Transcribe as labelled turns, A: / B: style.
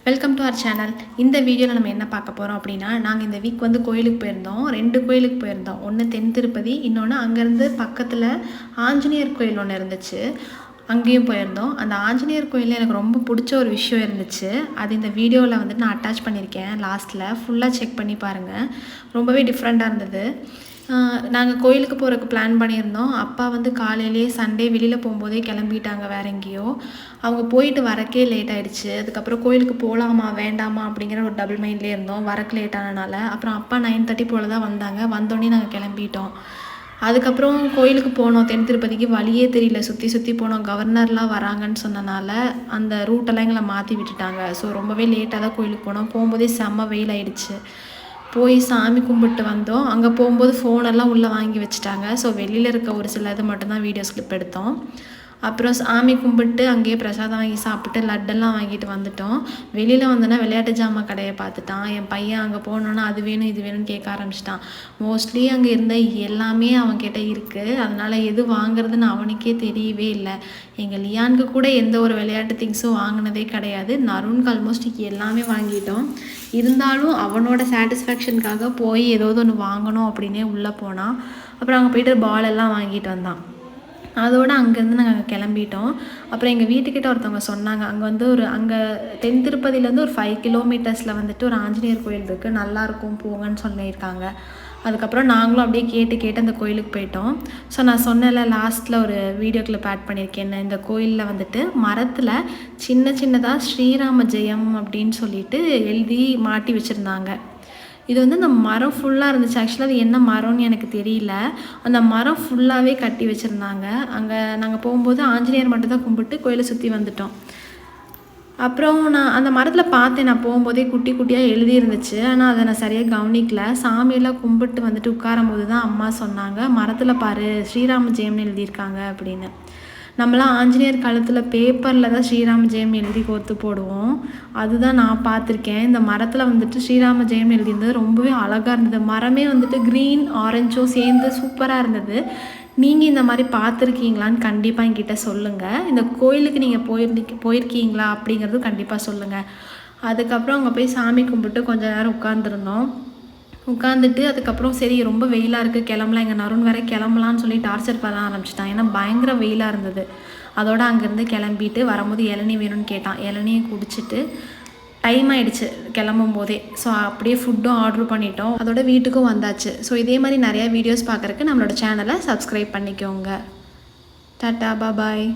A: Welcome to our channel. இந்த வீடியோவில் நம்ம என்ன பார்க்க போகிறோம் அப்படின்னா, நாங்கள் இந்த வீக் வந்து கோயிலுக்கு போயிருந்தோம். 2 கோயிலுக்கு போயிருந்தோம். ஒன்று தென் திருப்பதி, இன்னொன்று அங்கேருந்து பக்கத்தில் ஆஞ்சநேயர் கோயில் ஒன்று இருந்துச்சு, அங்கேயும் போயிருந்தோம். அந்த ஆஞ்சநேயர் கோயிலில் எனக்கு ரொம்ப பிடிச்ச ஒரு விஷயம் இருந்துச்சு. அது இந்த வீடியோவில் வந்துட்டு நான் அட்டாச் பண்ணியிருக்கேன். லாஸ்ட்டில் ஃபுல்லாக செக் பண்ணி பாருங்கள். ரொம்பவே டிஃப்ரெண்ட்டாக இருந்தது. நாங்கள் கோயிலுக்கு போகிறதுக்கு பிளான் பண்ணியிருந்தோம். அப்பா வந்து காலையிலேயே சண்டே வெளியில் போகும்போதே கிளம்பிட்டாங்க வேறு எங்கேயோ. அவங்க போயிட்டு வரக்கே லேட் ஆகிடுச்சு. அதுக்கப்புறம் கோயிலுக்கு போகலாமா வேண்டாமா அப்படிங்கிற ஒரு டபுள் மைண்ட்லேயே இருந்தோம். வரக்கு லேட் ஆனனால அப்புறம் அப்பா 9:30 போல் தான் வந்தாங்க. வந்தோடனே நாங்கள் கிளம்பிட்டோம். அதுக்கப்புறம் கோயிலுக்கு போனோம். தென் திருப்பதிக்கு வழியே தெரியல, சுற்றி சுற்றி போனோம். கவர்னர்லாம் வராங்கன்னு சொன்னனால அந்த ரூட்டெல்லாம் எங்களை மாற்றி விட்டுட்டாங்க. ஸோ ரொம்பவே லேட்டாக தான் கோயிலுக்கு போனோம். போகும்போதே செம்ம வெயில் ஆகிடுச்சு. போய் சாமி கும்பிட்டு வந்தோம். அங்கே போகும்போது ஃபோனெல்லாம் உள்ளே வாங்கி வச்சுட்டாங்க. ஸோ வெளியில் இருக்க ஒரு சில இது மட்டும்தான் வீடியோஸ் கிளிப் எடுத்தோம். அப்புறம் சாமி கும்பிட்டு அங்கேயே பிரசாதம் வாங்கி சாப்பிட்டு லட்டெல்லாம் வாங்கிட்டு வந்துட்டோம். வெளியில் வந்தோன்னா விளையாட்டு ஜாமான் கடையை பார்த்துட்டான். என் பையன் அங்கே போனோன்னா அது வேணும் இது வேணும்னு கேட்க ஆரம்பிச்சிட்டான். மோஸ்ட்லி அங்கே இருந்த எல்லாமே அவன்கிட்ட இருக்குது. அதனால் எது வாங்குறதுன்னு அவனுக்கே தெரியவே இல்லை. எங்கள் லியானுக்கு கூட எந்த ஒரு விளையாட்டு திங்ஸும் வாங்கினதே கிடையாது. நருணுக்கு ஆல்மோஸ்ட் எல்லாமே வாங்கிட்டோம். இருந்தாலும் அவனோட சாட்டிஸ்ஃபேக்ஷனுக்காக போய் ஏதாவது ஒன்று வாங்கணும் அப்படின்னே உள்ளே போனான். அப்புறம் அங்கே போய்ட்டு பால் எல்லாம் வாங்கிட்டு வந்தான். அதோடு அங்கேருந்து நாங்கள் கிளம்பிட்டோம். அப்புறம் எங்கள் வீட்டுக்கிட்ட ஒருத்தவங்க சொன்னாங்க, அங்கே வந்து அங்கே தென் திருப்பதியிலேருந்து ஒரு 5 கிலோமீட்டர்ஸில் வந்துட்டு ஒரு ஆஞ்சநேயர் கோயில் இருக்குது, நல்லாயிருக்கும் போங்கன்னு சொல்லியிருக்காங்க. அதுக்கப்புறம் நாங்களும் அப்படியே கேட்டு அந்த கோயிலுக்கு போயிட்டோம். ஸோ நான் சொன்னேன்ல லாஸ்ட்டில் ஒரு வீடியோ கிளிப் ஆட் பண்ணியிருக்கேன். இந்த கோயிலில் வந்துட்டு மரத்தில் சின்னதாக ஸ்ரீராம ஜெயம் அப்படின்னு சொல்லிட்டு எழுதி மாட்டி வச்சுருந்தாங்க. இது வந்து அந்த மரம் ஃபுல்லாக இருந்துச்சு. ஆக்சுவலாக அது என்ன மரம்னு எனக்கு தெரியல. அந்த மரம் ஃபுல்லாகவே கட்டி வச்சுருந்தாங்க. அங்கே நாங்கள் போகும்போது ஆஞ்சநேயர் மட்டும் தான் கும்பிட்டு கோயிலை சுற்றி வந்துட்டோம். அப்புறம் நான் அந்த மரத்தில் பார்த்தேன். நான் போகும்போதே குட்டி குட்டியாக எழுதியிருந்துச்சு. ஆனால் அதை நான் சரியாக கவனிக்கல. சாமியெல்லாம் கும்பிட்டு வந்துட்டு உட்காரும் போது தான் அம்மா சொன்னாங்க, மரத்தில் பாரு ஸ்ரீராம ஜெயம்னு எழுதியிருக்காங்க அப்படின்னு. நம்மளாம் ஆஞ்சநேயர் காலத்தில் பேப்பரில் தான் ஸ்ரீராம ஜெயம் எழுதி கோர்த்து போடுவோம். அதுதான் நான் பார்த்துருக்கேன். இந்த மரத்தில் வந்துட்டு ஸ்ரீராம ஜெயம் எழுதியிருந்தது ரொம்பவே அழகாக இருந்தது. மரமே வந்துட்டு க்ரீன் ஆரஞ்சும் சேர்ந்து சூப்பராக இருந்தது. நீங்கள் இந்த மாதிரி பார்த்துருக்கீங்களான்னு கண்டிப்பாக என்கிட்ட சொல்லுங்கள். இந்த கோயிலுக்கு நீங்கள் போயிருக்கீங்களா அப்படிங்கிறதும் கண்டிப்பாக சொல்லுங்கள். அதுக்கப்புறம் அங்கே போய் சாமி கும்பிட்டு கொஞ்சம் நேரம் உட்காந்துட்டு அதுக்கப்புறம் சரி ரொம்ப வெயிலாக இருக்குது கிளம்பலாம், எங்கள் நருண் வேறு கிளம்பலான்னு சொல்லி டார்ச்சர் பண்ண ஆரம்பிச்சிட்டான். ஏன்னா பயங்கர வெயிலாக இருந்தது. அதோடு அங்கேருந்து கிளம்பிட்டு வரும்போது இளநீ வேணும்னு கேட்டான். இளநியை குடிச்சிட்டு டைம் ஆகிடுச்சு கிளம்பும் போதே. ஸோ அப்படியே ஃபுட்டும் ஆர்டர் பண்ணிட்டோம். அதோட வீட்டுக்கும் வந்தாச்சு. ஸோ இதே மாதிரி நிறையா வீடியோஸ் பார்க்குறக்கு நம்மளோட சேனலை சப்ஸ்கிரைப் பண்ணிக்கோங்க. டாட்டா பாய்.